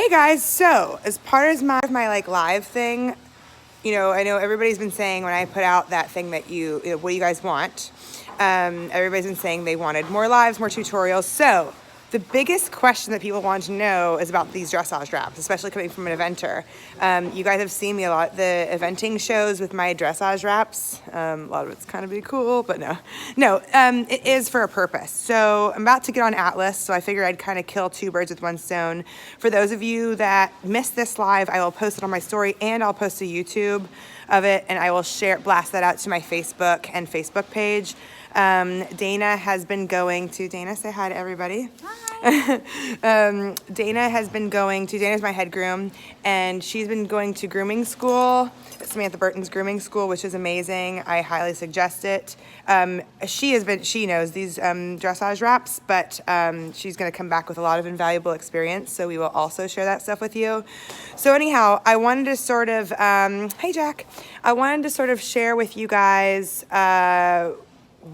Hey guys, so as part of my like live thing, you know, I know everybody's been saying when I put out that thing that you know, what do you guys want? Everybody's been saying they wanted more lives, more tutorials. So the biggest question that people want to know is about these dressage wraps, especially coming from an eventer. You guys have seen me a lot, the eventing shows with my dressage wraps. A lot of it's kind of be cool, but no, it is for a purpose. So I'm about to get on Atlas, so I figured I'd kind of kill two birds with one stone. For those of you that missed this live, I will post it on my story and I'll post a YouTube of it, and I will blast that out to my Facebook and Facebook page. Dana has been going to, Dana, say hi to everybody. Hi. Dana's my head groom, and she's been going to grooming school, Samantha Burton's grooming school, which is amazing. I highly suggest it. She knows these dressage wraps, but she's going to come back with a lot of invaluable experience, so we will also share that stuff with you. So anyhow, I wanted to sort of, hey Jack, I wanted to sort of share with you guys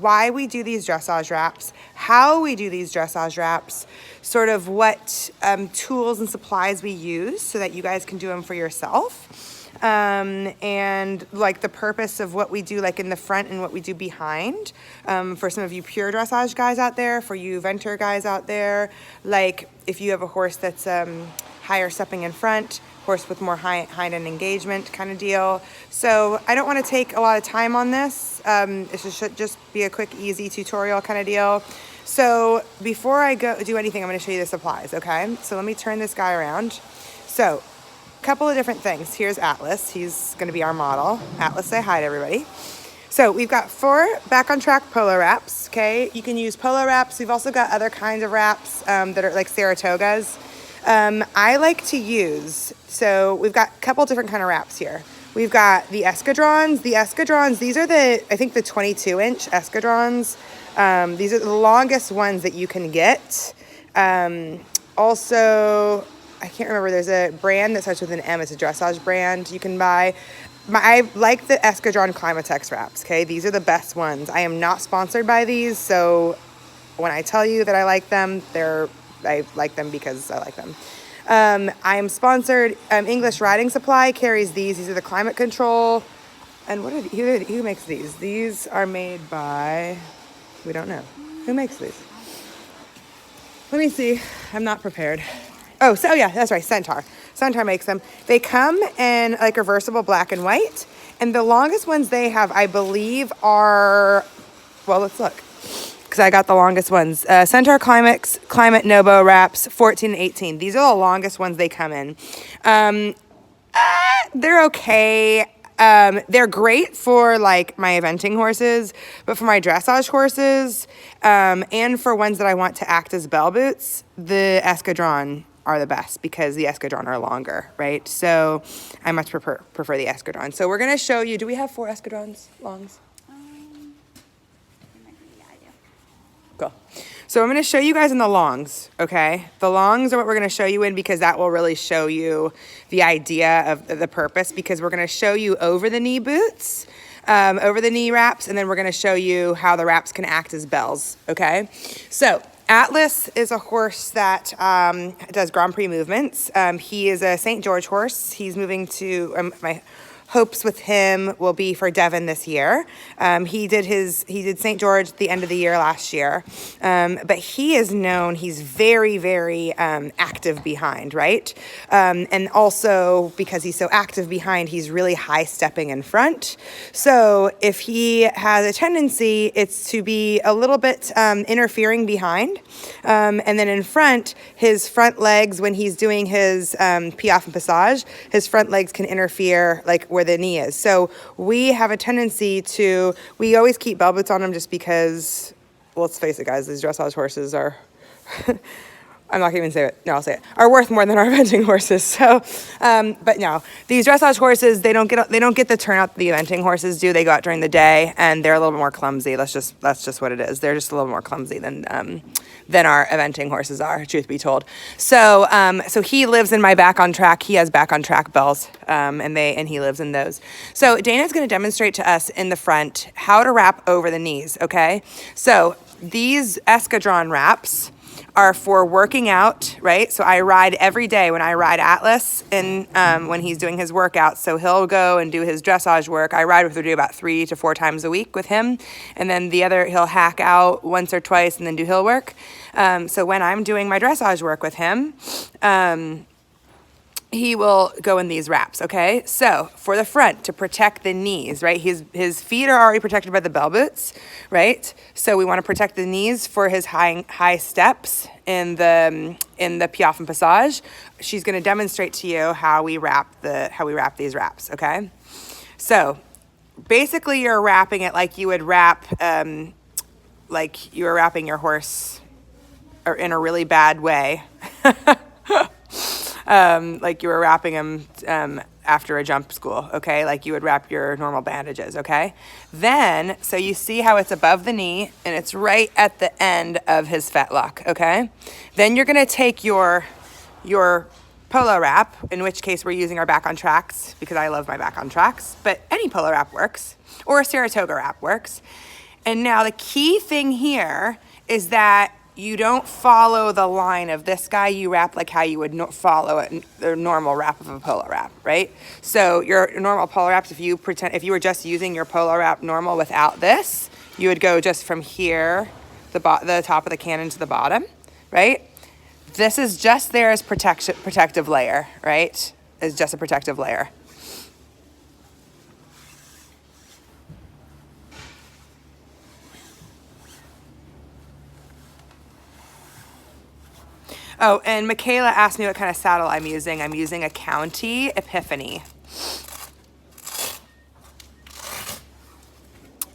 why we do these dressage wraps, how we do these dressage wraps, sort of what tools and supplies we use so that you guys can do them for yourself, and like the purpose of what we do like in the front and what we do behind, for some of you pure dressage guys out there, for you venter guys out there, like if you have a horse that's higher stepping in front, horse with more hind and engagement kind of deal. So I don't want to take a lot of time on this. It should just be a quick, easy tutorial kind of deal. So before I do anything, I'm going to show you the supplies, okay? So let me turn this guy around. So a couple of different things. Here's Atlas. He's going to be our model. Atlas, say hi to everybody. So we've got 4 back on track polo wraps, okay? You can use polo wraps. We've also got other kinds of wraps that are like Saratogas. I like to use, so we've got a couple different kind of wraps here. We've got the escadrons. The escadrons, these are I think the 22-inch escadrons. These are the longest ones that you can get. Also, I can't remember, there's a brand that starts with an M. It's a dressage brand you can buy. I like the Escadron Climatex wraps, okay? These are the best ones. I am not sponsored by these, so when I tell you that I like them, I like them because I like them. I am sponsored. English Riding Supply carries these. These are the climate control. And what are who makes these? These are made by, we don't know. Who makes these? Let me see. I'm not prepared. Oh, yeah, that's right. Centaur. Centaur makes them. They come in like reversible black and white. And the longest ones they have, I believe, are, well, let's look. Because I got the longest ones. Centaur Climate Nobo wraps, 14 and 18. These are the longest ones they come in. They're okay. They're great for like my eventing horses, but for my dressage horses, and for ones that I want to act as bell boots, the Escadron are the best because the Escadron are longer, right? So I much prefer the Escadron. So we're going to show you, do we have 4 Escadrons longs? Cool. So I'm going to show you guys in the longs, okay? The longs are what we're going to show you in because that will really show you the idea of the purpose, because we're going to show you over the knee boots, over the knee wraps, and then we're going to show you how the wraps can act as bells, okay? So Atlas is a horse that does Grand Prix movements. He is a St. George horse. He's moving to, my hopes with him will be for Devon this year. He did St. George at the end of the year last year. But he is known, he's very, very active behind, right? And also because he's so active behind, he's really high stepping in front. So if he has a tendency, it's to be a little bit interfering behind. And then in front, his front legs, when he's doing his piaffe and passage, his front legs can interfere like where the knee is. So we have a tendency we always keep bell boots on them just because, well, let's face it, guys, these dressage horses are, I'm not going to even say it. No, I'll say it. Are worth more than our eventing horses. So, but no, these dressage horses, they don't get the turnout that the eventing horses do. They go out during the day and they're a little bit more clumsy. That's just what it is. They're just a little more clumsy than our eventing horses are, truth be told. So, so he lives in my back on track. He has back on track bells, and he lives in those. So Dana's going to demonstrate to us in the front how to wrap over the knees. Okay. So these Escadron wraps are for working out, right? So I ride every day when I ride Atlas and when he's doing his workout. So he'll go and do his dressage work. I ride with Rudy about 3 to 4 times a week with him. And then the other, he'll hack out once or twice and then do hill work. So when I'm doing my dressage work with him, he will go in these wraps, okay? So for the front, to protect the knees, right? His feet are already protected by the bell boots, right? So we want to protect the knees for his high steps in the Piaffe and Passage. She's going to demonstrate to you how we wrap these wraps, okay? So basically you're wrapping it like you would wrap, like you were wrapping your horse or in a really bad way. Like you were wrapping them after a jump school, okay? Like you would wrap your normal bandages, okay? Then, so you see how it's above the knee and it's right at the end of his fetlock, okay? Then you're gonna take your polo wrap, in which case we're using our back on tracks because I love my back on tracks, but any polo wrap works, or a Saratoga wrap works. And now the key thing here is that you don't follow the line of this guy. You wrap like how you would follow a normal wrap of a polo wrap, right? So your normal polo wraps, if you were just using your polo wrap normal without this, you would go just from here, the top of the cannon to the bottom, right? This is just there as protective layer, right? It's just a protective layer. Oh, and Michaela asked me what kind of saddle I'm using. I'm using a County Epiphany.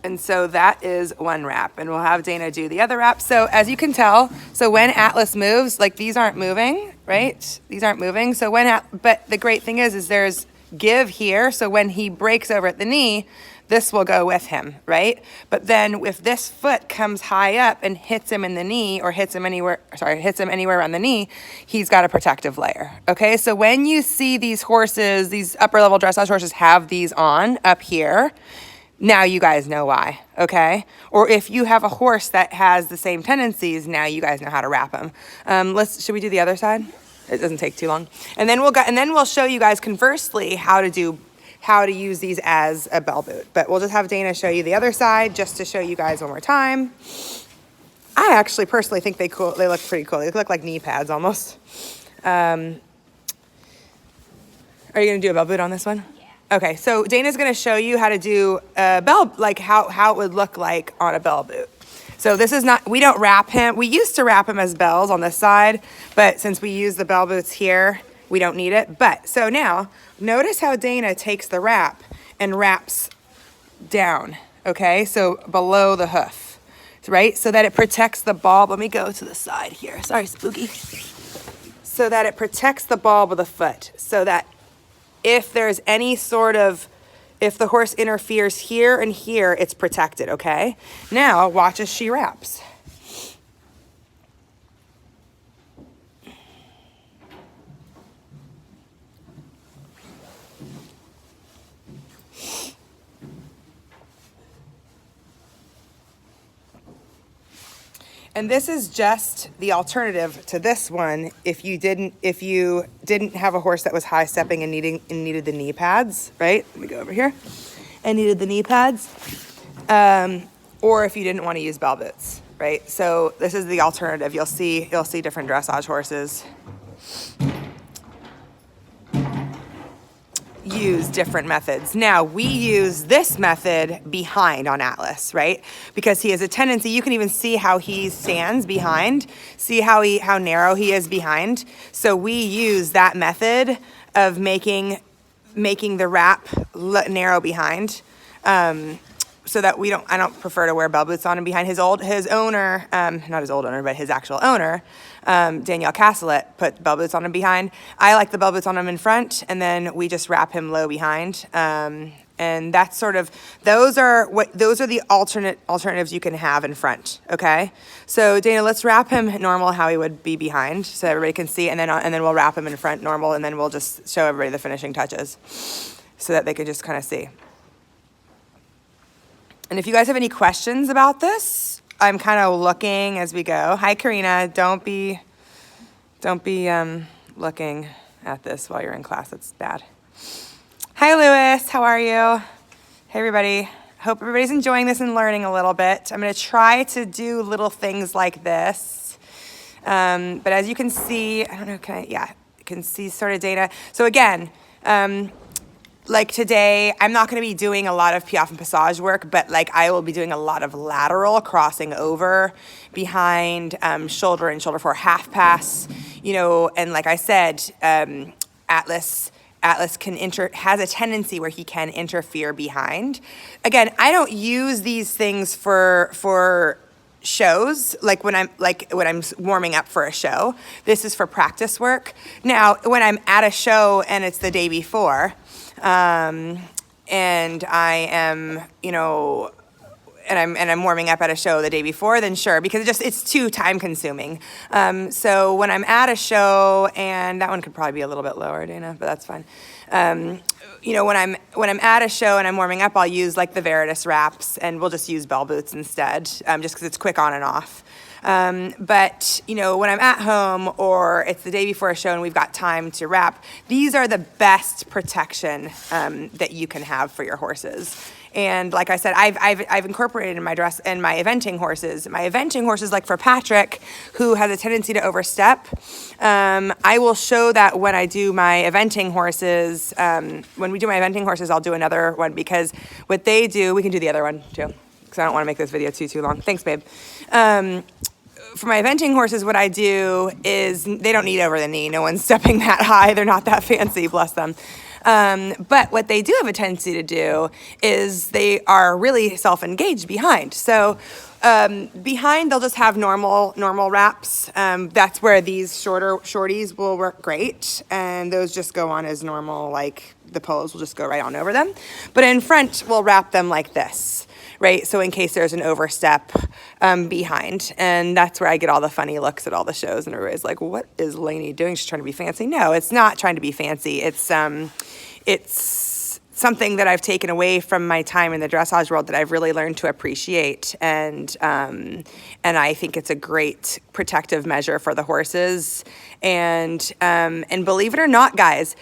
And so that is one wrap, and we'll have Dana do the other wrap. So as you can tell, so when Atlas moves, like these aren't moving, right? These aren't moving. So but the great thing is there's give here. So when he breaks over at the knee, this will go with him, right? But then if this foot comes high up and hits him in the knee or hits him anywhere on the knee, he's got a protective layer, okay? So when you see these horses, these upper level dressage horses have these on up here, now you guys know why, okay? Or if you have a horse that has the same tendencies, now you guys know how to wrap them. Should we do the other side? It doesn't take too long. And then we'll show you guys conversely how to use these as a bell boot. But we'll just have Dana show you the other side just to show you guys one more time. I actually personally think they look pretty cool. They look like knee pads almost. Are you gonna do a bell boot on this one? Yeah. Okay, so Dana's gonna show you how to do a bell, like how it would look like on a bell boot. So this is not, we don't wrap him. We used to wrap him as bells on this side, but since we use the bell boots here, we don't need it. But so now, notice how Dana takes the wrap and wraps down, okay? So below the hoof, right? So that it protects the bulb. Let me go to the side here. Sorry, Spooky. So that it protects the bulb of the foot. So that if there's any sort of, if the horse interferes here and here, it's protected, okay? Now, watch as she wraps. And this is just the alternative to this one if you didn't have a horse that was high stepping and needed the knee pads, right? Let me go over here. And needed the knee pads. Or if you didn't want to use bell boots, right? So this is the alternative. You'll see different dressage horses use different methods. Now, we use this method behind on Atlas, right? Because he has a tendency, you can even see how he stands behind. See how narrow he is behind. So we use that method of making the wrap narrow behind. So that I don't prefer to wear bell boots on him behind. His owner, not his old owner, but his actual owner, Danielle Castellet, put bell boots on him behind. I like the bell boots on him in front, and then we just wrap him low behind. And that's sort of, those are the alternatives you can have in front, okay? So Dana, let's wrap him normal how he would be behind so everybody can see, and then we'll wrap him in front normal, and then we'll just show everybody the finishing touches so that they can just kind of see. And if you guys have any questions about this, I'm kind of looking as we go. Hi, Karina. Don't be looking at this while you're in class. It's bad. Hi, Lewis. How are you? Hey, everybody. Hope everybody's enjoying this and learning a little bit. I'm going to try to do little things like this. But as you can see, I don't know, you can see sort of Dana. So again, like today, I'm not going to be doing a lot of piaffe and passage work, but like I will be doing a lot of lateral crossing over behind shoulder and shoulder for half pass, you know, and like I said, Atlas has a tendency where he can interfere behind. Again, I don't use these things for shows, like when I'm warming up for a show. This is for practice work. Now, when I'm at a show and it's the day before, and I am, you know, and I'm warming up at a show the day before, then sure, because it's too time consuming. So when I'm at a show, and that one could probably be a little bit lower, Dana, but that's fine. You know, when I'm at a show and I'm warming up, I'll use like the Veritas wraps, and we'll just use bell boots instead, just because it's quick on and off. But, you know, when I'm at home or it's the day before a show and we've got time to wrap, these are the best protection that you can have for your horses. And like I said, I've incorporated in my dress and my eventing horses. My eventing horses, like for Patrick, who has a tendency to overstep, I will show that when I do my eventing horses. When we do my eventing horses, I'll do another one, because what they do, we can do the other one too, because I don't want to make this video too long. Thanks, babe. For my eventing horses, what I do is they don't need over the knee. No one's stepping that high. They're not that fancy, bless them. But what they do have a tendency to do is they are really self-engaged behind. So behind, they'll just have normal wraps. That's where these shorties will work great. And those just go on as normal, like the polos will just go right on over them. But in front, we'll wrap them like this. Right, so in case there's an overstep behind, and that's where I get all the funny looks at all the shows, and everybody's like, "What is Lainey doing? She's trying to be fancy." No, it's not trying to be fancy. It's something that I've taken away from my time in the dressage world that I've really learned to appreciate, and I think it's a great protective measure for the horses. And believe it or not, guys,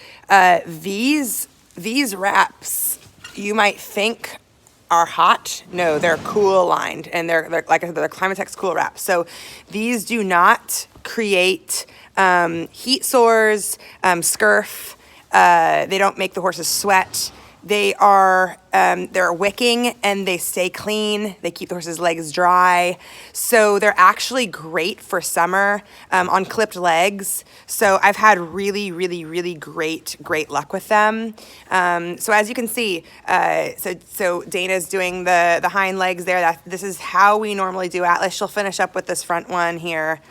these wraps you might think are hot. No, they're cool lined, and they're like they're Climatex cool wraps. So these do not create heat sores, scurf. They don't make the horses sweat. They are they're wicking, and they stay clean. They keep the horses' legs dry. So they're actually great for summer on clipped legs. So I've had really, really, really great luck with them. So as you can see, so Dana's doing the hind legs there. This is how we normally do Atlas. She'll finish up with this front one here.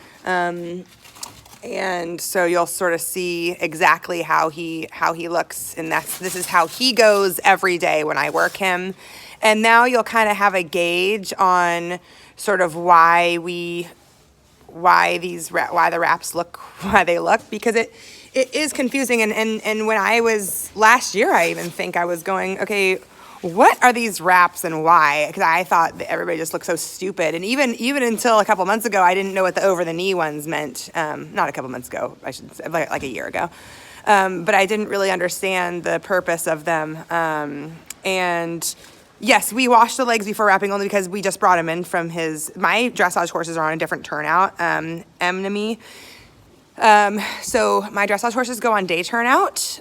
And so you'll sort of see exactly how he looks, and this is how he goes every day when I work him. And now you'll kind of have a gauge on sort of why the wraps look why they look, because it is confusing. And when I was last year, I even think I was going, okay, what are these wraps and why? Because I thought that everybody just looked so stupid. And even until a couple months ago, I didn't know what the over-the-knee ones meant. Not a couple months ago, I should say, like a year ago. But I didn't really understand the purpose of them. And yes, we wash the legs before wrapping, only because we just brought him in from my dressage horses are on a different turnout, Emnemy. So my dressage horses go on day turnout.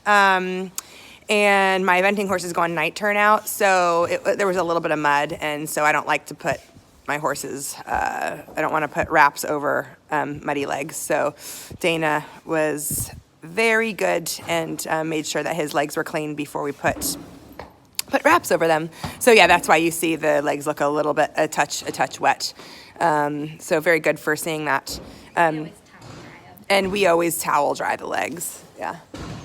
And my eventing horses go on night turnout, so there was a little bit of mud, and so I don't like to put my horses, I don't want to put wraps over muddy legs. So Dana was very good and made sure that his legs were clean before we put wraps over them. So yeah, that's why you see the legs look a little bit, a touch wet. So very good for seeing that. And we always towel dry the legs, yeah.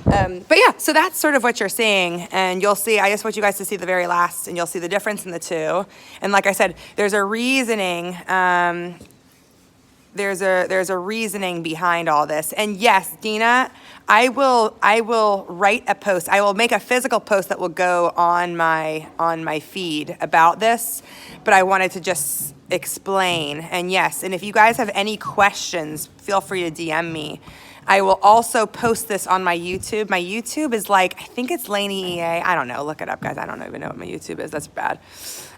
But yeah, so that's sort of what you're seeing, and you'll see, I just want you guys to see the very last, and you'll see the difference in the two. And like I said, there's a reasoning, there's a reasoning behind all this. And yes, Dina, I will write a post. I will make a physical post that will go on my feed about this, but I wanted to just explain. And yes, and if you guys have any questions, feel free to DM me. I will also post this on my YouTube. My YouTube is like, I think it's Lainey EA. I don't know. Look it up, guys. I don't even know what my YouTube is. That's bad.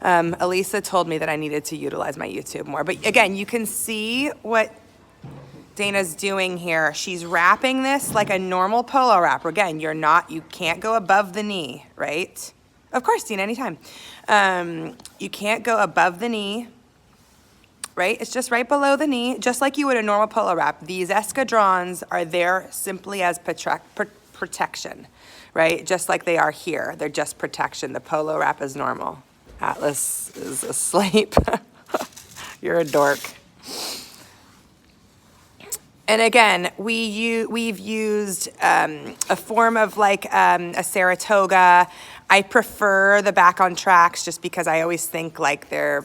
Elisa told me that I needed to utilize my YouTube more. But again, you can see what Dana's doing here. She's wrapping this like a normal polo wrap. Again, you can't go above the knee, right? Of course, Dina, anytime. You can't go above the knee. Right? It's just right below the knee, just like you would a normal polo wrap. These escadrons are there simply as protection, right? Just like they are here. They're just protection. The polo wrap is normal. Atlas is asleep. You're a dork. And again, we've used a form of like a Saratoga. I prefer the back on tracks just because I always think like they're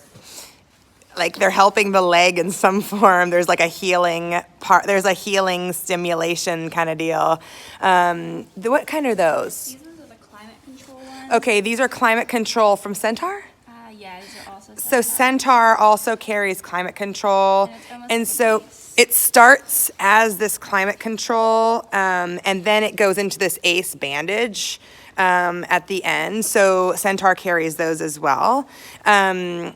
helping the leg in some form. There's like a healing part. There's a healing stimulation kind of deal. What kind are those? These ones are the climate control ones. Okay, these are climate control from Centaur? Yeah, these are also Centaur. So Centaur also carries climate control. And so it starts as this climate control, and then it goes into this ACE bandage at the end. So Centaur carries those as well. There's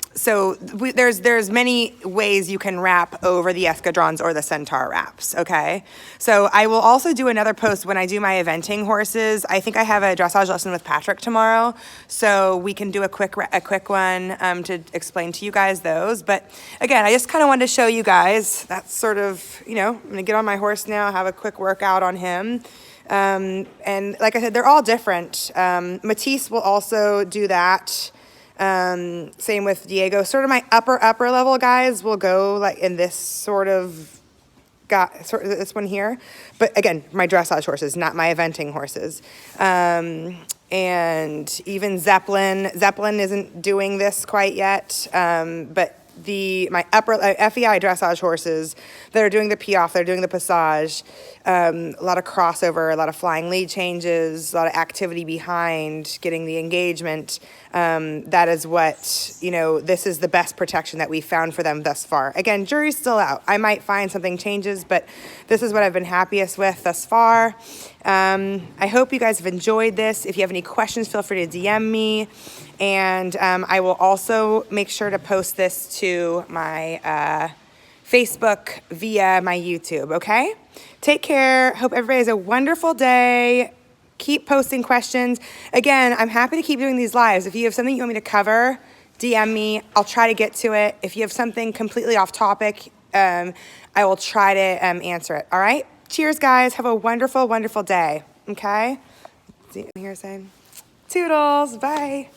many ways you can wrap over the escadrons or the Centaur wraps, okay? So I will also do another post when I do my eventing horses. I think I have a dressage lesson with Patrick tomorrow, so we can do a quick one to explain to you guys those. But again, I just kind of wanted to show you guys. That's sort of, I'm gonna get on my horse now, have a quick workout on him. And like I said, they're all different. Matisse will also do that. Same with Diego. Sort of my upper level guys will go like in this sort of this one here. But again, my dressage horses, not my eventing horses. And even Zeppelin isn't doing this quite yet. But my upper FEI dressage horses that are doing the piaffe, they're doing the passage, a lot of crossover, a lot of flying lead changes, a lot of activity behind getting the engagement. That is what, this is the best protection that we've found for them thus far. Again, jury's still out. I might find something changes, but this is what I've been happiest with thus far. I hope you guys have enjoyed this. If you have any questions, feel free to DM me. And I will also make sure to post this to my Facebook via my YouTube, okay? Take care. Hope everybody has a wonderful day. Keep posting questions. Again, I'm happy to keep doing these lives. If you have something you want me to cover, DM me. I'll try to get to it. If you have something completely off topic, I will try to answer it, all right? Cheers, guys. Have a wonderful, wonderful day, okay? See what I'm here saying? Toodles. Bye.